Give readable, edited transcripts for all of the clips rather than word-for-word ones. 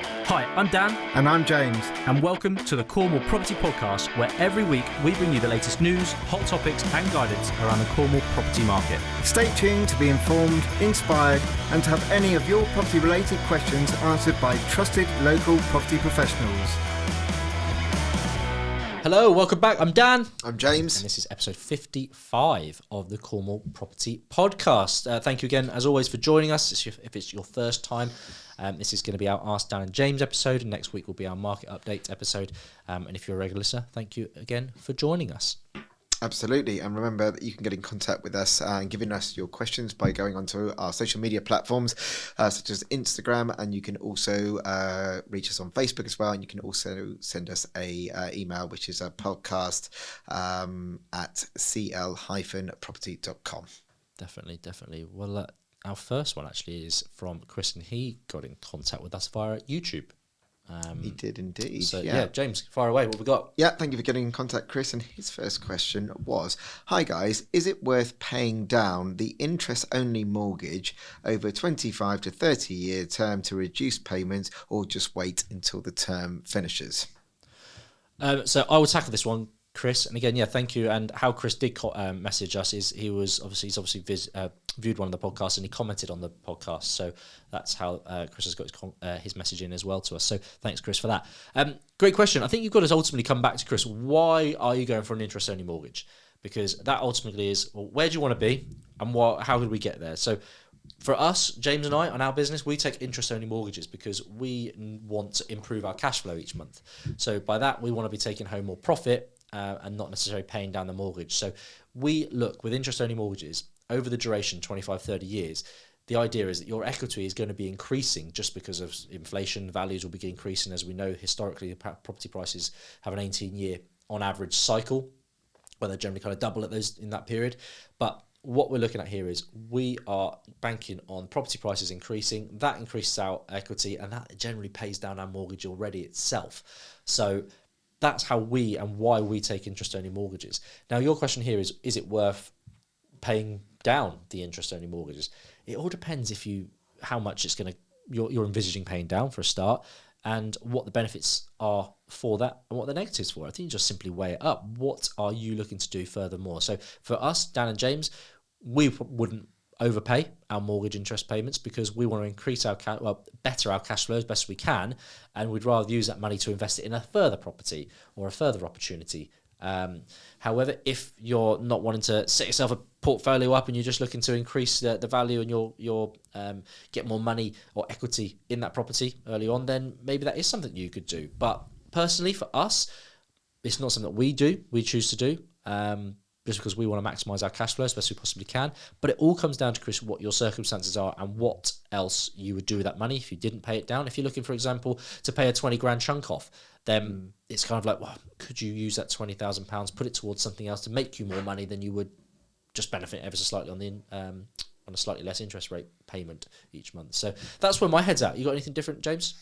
Hi, I'm Dan. And I'm James. And welcome to the Cornwall Property Podcast, where every week we bring you the latest news, hot topics and guidance around the Cornwall property market. Stay tuned to be informed, inspired and to have any of your property related questions answered by trusted local property professionals. Hello, welcome back. I'm Dan. I'm James. And this is episode 55 of the Cornwall Property Podcast. Thank you again, as always, for joining us. If it's your first time, this is going to be our Ask Dan and James episode, and next week will be our market update episode. And if you're a regular listener, thank you again for joining us. Absolutely. And remember that you can get in contact with us and giving us your questions by going onto our social media platforms, such as Instagram, and you can also reach us on Facebook as well. And you can also send us a email, which is a podcast at cl-property.com. Definitely. Well, our first one actually is from Kris, and he got in contact with us via YouTube. He did indeed. So, yeah, James, fire away. What we got? Yeah, thank you for getting in contact, Kris. And his first question was, hi guys, is it worth paying down the interest-only mortgage over 25 to 30-year term to reduce payments, or just wait until the term finishes? So I will tackle this one, Kris. And again, yeah, thank you. And how Kris did message us is he's obviously viewed one of the podcasts and he commented on the podcast. So that's how Kris has got his message in as well to us. So thanks, Kris, for that. Great question. I think you've got to ultimately come back to, Kris, why are you going for an interest-only mortgage? Because that ultimately is, well, where do you want to be and how did we get there? So for us, James and I, on our business, we take interest-only mortgages because we want to improve our cash flow each month. So by that, we want to be taking home more profit and not necessarily paying down the mortgage. So we look with interest-only mortgages over the duration, 25, 30 years. The idea is that your equity is going to be increasing just because of inflation. Values will be increasing. As we know, historically, property prices have an 18-year on average cycle, where they generally kind of double in that period. But what we're looking at here is we are banking on property prices increasing. That increases our equity, and that generally pays down our mortgage already itself. So that's how we and why we take interest-only mortgages. Now, your question here is it worth paying down the interest-only mortgages? It all depends how much it's going to you're envisaging paying down for a start, and what the benefits are for that and what the negatives for. I think you just simply weigh it up. What are you looking to do furthermore? So for us, Dan and James, we wouldn't overpay our mortgage interest payments because we want to increase better our cash flow as best we can, and we'd rather use that money to invest it in a further property or a further opportunity. However, if you're not wanting to set yourself a portfolio up and you're just looking to increase the value and you're get more money or equity in that property early on, then maybe that is something you could do. But personally, for us, it's not something that we choose to do. Just because we want to maximise our cash flow as best we possibly can. But it all comes down to, Kris, what your circumstances are and what else you would do with that money if you didn't pay it down. If you're looking, for example, to pay a 20 grand chunk off, then it's kind of like, well, could you use that £20,000, put it towards something else to make you more money than you would just benefit ever so slightly on a slightly less interest rate payment each month. So that's where my head's at. You got anything different, James?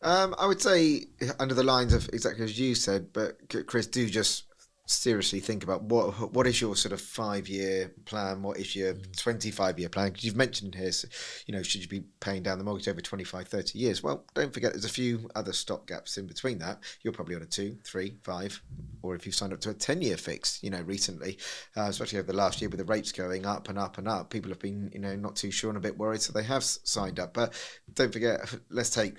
I would say under the lines of exactly as you said, but Kris, do just seriously think about what is your sort of 5-year plan, what is your 25-year plan, because you've mentioned here, should you be paying down the mortgage over 25, 30 years? Well, don't forget there's a few other stop gaps in between that. You're probably on a 2, 3, 5, or if you've signed up to a 10-year fix, recently, especially over the last year with the rates going up and up and up, people have been, not too sure and a bit worried, so they have signed up. But don't forget, let's take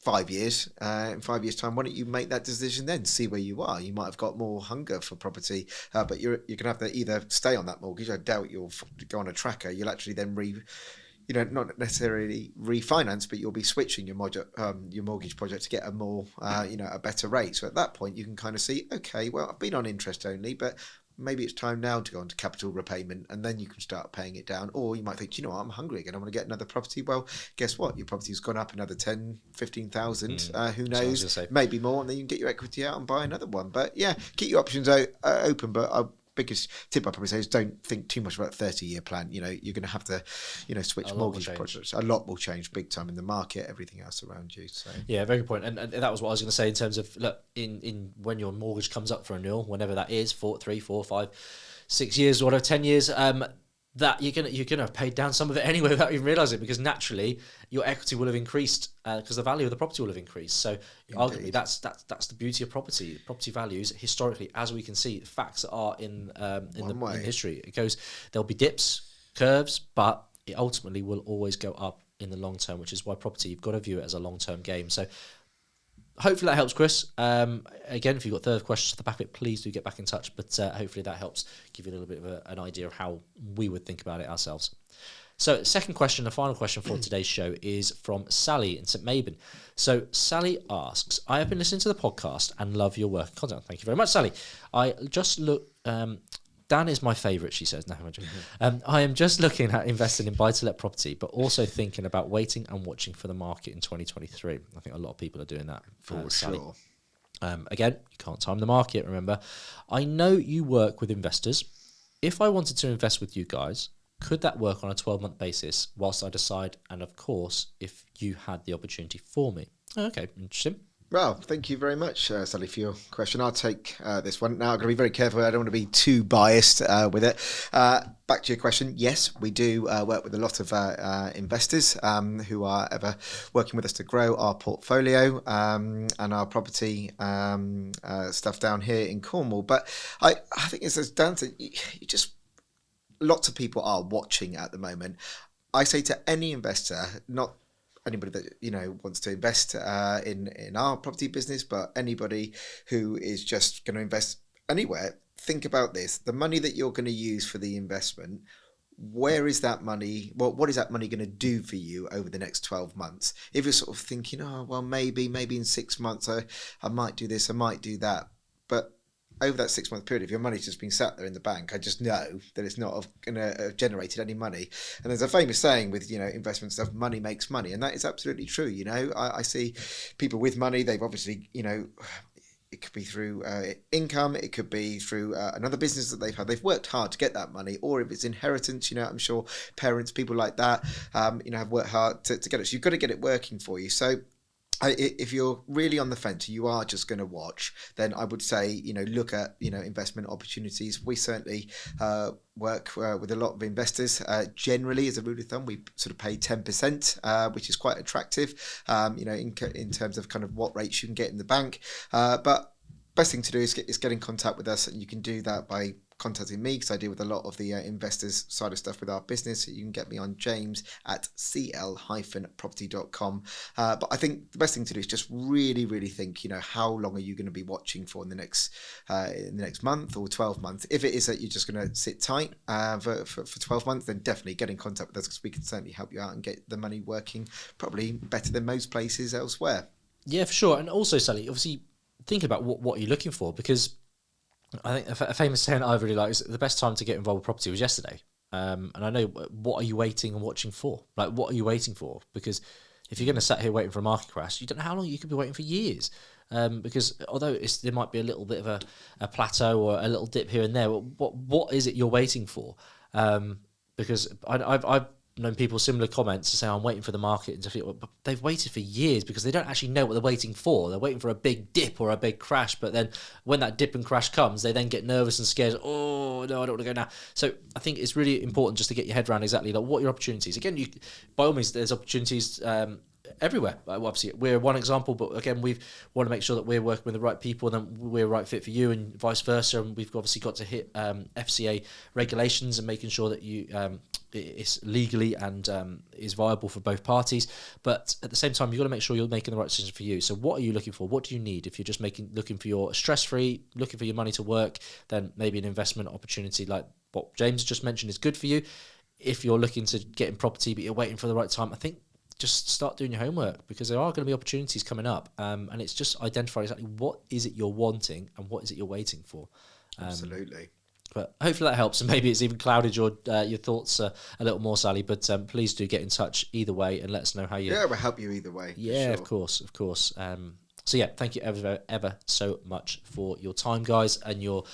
5 years. In 5 years' time, why don't you make that decision then? See where you are. You might have got more hunger for property, but you're going to have to either stay on that mortgage. I doubt you'll go on a tracker. You'll actually then not necessarily refinance, but you'll be switching your mortgage project to get a more, a better rate. So at that point, you can kind of see, okay, well, I've been on interest only, but maybe it's time now to go into capital repayment, and then you can start paying it down. Or you might think, you know what, I'm hungry again, I want to get another property. Well, guess what? Your property's gone up another 10, 15,000. Who knows? Maybe more, and then you can get your equity out and buy another one. But yeah, keep your options open. But biggest tip I probably say is don't think too much about 30-year plan. You're going to have to, switch mortgage projects. A lot will change big time in the market, everything else around you. So yeah, very good point. And that was what I was going to say in terms of, look, in when your mortgage comes up for renewal, whenever that is, 3, 4, 5, 6 years, or whatever, 10 years, that you're gonna have paid down some of it anyway without even realising it, because naturally your equity will have increased because the value of the property will have increased. So arguably that's the beauty of property. Property values historically, as we can see, facts are in history. It goes, there'll be dips, curves, but it ultimately will always go up in the long term, which is why property, you've got to view it as a long term game. So hopefully that helps, Kris. Again, if you've got further questions to the back of it, please do get back in touch. But hopefully that helps give you a little bit of an idea of how we would think about it ourselves. So second question, the final question for today's show is from Sally in St Mabyn. So Sally asks, I have been listening to the podcast and love your work and content. Thank you very much, Sally. I just look... Dan is my favourite, she says. No, I am just looking at investing in buy-to-let property, but also thinking about waiting and watching for the market in 2023. I think a lot of people are doing that. For sure. Again, you can't time the market, remember. I know you work with investors. If I wanted to invest with you guys, could that work on a 12-month basis whilst I decide? And of course, if you had the opportunity for me. Okay, interesting. Well, thank you very much, Sally, for your question. I'll take this one. Now, I'm going to be very careful. I don't want to be too biased with it. Back to your question. Yes, we do work with a lot of investors who are ever working with us to grow our portfolio and our property stuff down here in Cornwall. But I think it's as Dan said, you just... lots of people are watching at the moment. I say to any investor, not anybody that wants to invest in our property business, but anybody who is just going to invest anywhere, think about this: the money that you're going to use for the investment, where is that money? What is that money going to do for you over the next 12 months? If you're sort of thinking, oh well, maybe in 6 months I might do this, I might do that, but over that 6 month period, if your money's just been sat there in the bank, I just know that it's not going to have generated any money. And there's a famous saying with investment stuff: money makes money, and that is absolutely true. I see people with money. They've obviously it could be through income, it could be through another business that they've had. They've worked hard to get that money, or if it's inheritance, I'm sure parents, people like that, have worked hard to get it. So you've got to get it working for you. So if you're really on the fence, you are just going to watch, then I would say, look at, investment opportunities. We certainly work with a lot of investors. Generally, as a rule of thumb, we sort of pay 10%, which is quite attractive, in terms of kind of what rates you can get in the bank. But best thing to do is get in contact with us, and you can do that by contacting me, because I deal with a lot of the investors side of stuff with our business. You can get me on james@cl-property.com. But I think the best thing to do is just really, really think, how long are you going to be watching for in the next month or 12 months? If it is that you're just going to sit tight for 12 months, then definitely get in contact with us, because we can certainly help you out and get the money working probably better than most places elsewhere. Yeah, for sure. And also, Sally, obviously think about what you're looking for, because I think a famous saying I really like is the best time to get involved with property was yesterday. And I know, what are you waiting and watching for? Like, what are you waiting for? Because if you're going to sit here waiting for a market crash, you don't know how long. You could be waiting for years. Because although there might be a little bit of a plateau or a little dip here and there, what is it you're waiting for? Because I've known people similar comments to say, I'm waiting for the market to feel, but they've waited for years because they don't actually know what they're waiting for. They're waiting for a big dip or a big crash, but then when that dip and crash comes, they then get nervous and scared. Oh no, I don't want to go now. So I think it's really important just to get your head around exactly like what are your opportunities. Again, by all means, there's opportunities everywhere. Obviously, we're one example, but again, we want to make sure that we're working with the right people and then we're a right fit for you, and vice versa. And we've obviously got to hit FCA regulations and making sure that it's legally and is viable for both parties. But at the same time, you've got to make sure you're making the right decision for you. So what are you looking for? What do you need? If you're just looking for your stress-free, looking for your money to work, then maybe an investment opportunity like what James just mentioned is good for you. If you're looking to get in property but you're waiting for the right time, I think just start doing your homework, because there are going to be opportunities coming up, and it's just identifying exactly what is it you're wanting and what is it you're waiting for. Absolutely. But hopefully that helps, and maybe it's even clouded your thoughts a little more, Sally. But please do get in touch either way and let us know how you... Yeah, we'll help you either way. Yeah, sure. of course. So yeah, thank you ever so much for your time, guys, and your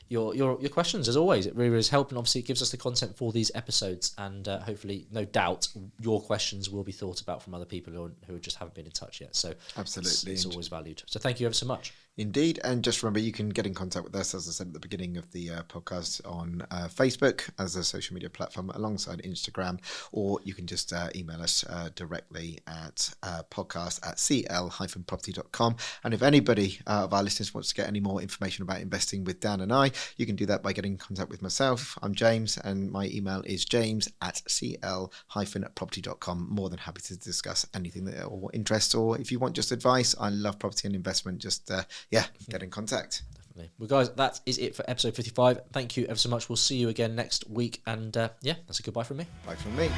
your questions, as always. It really is helping. Obviously, it gives us the content for these episodes, and hopefully, no doubt, your questions will be thought about from other people who just haven't been in touch yet. So absolutely, it's always valued. So thank you ever so much. Indeed, and just remember, you can get in contact with us, as I said at the beginning of the podcast, on Facebook as a social media platform alongside Instagram, or you can just email us directly at podcast@cl-property.com. And if anybody of our listeners wants to get any more information about investing with Dan and I, you can do that by getting in contact with myself. I'm James, and my email is james@cl-property.com. More than happy to discuss anything that or interest, or if you want just advice. I love property and investment. Just get in contact. Definitely. Well, guys, that is it for episode 55. Thank you ever so much. We'll see you again next week. And that's a goodbye from me. Bye from me.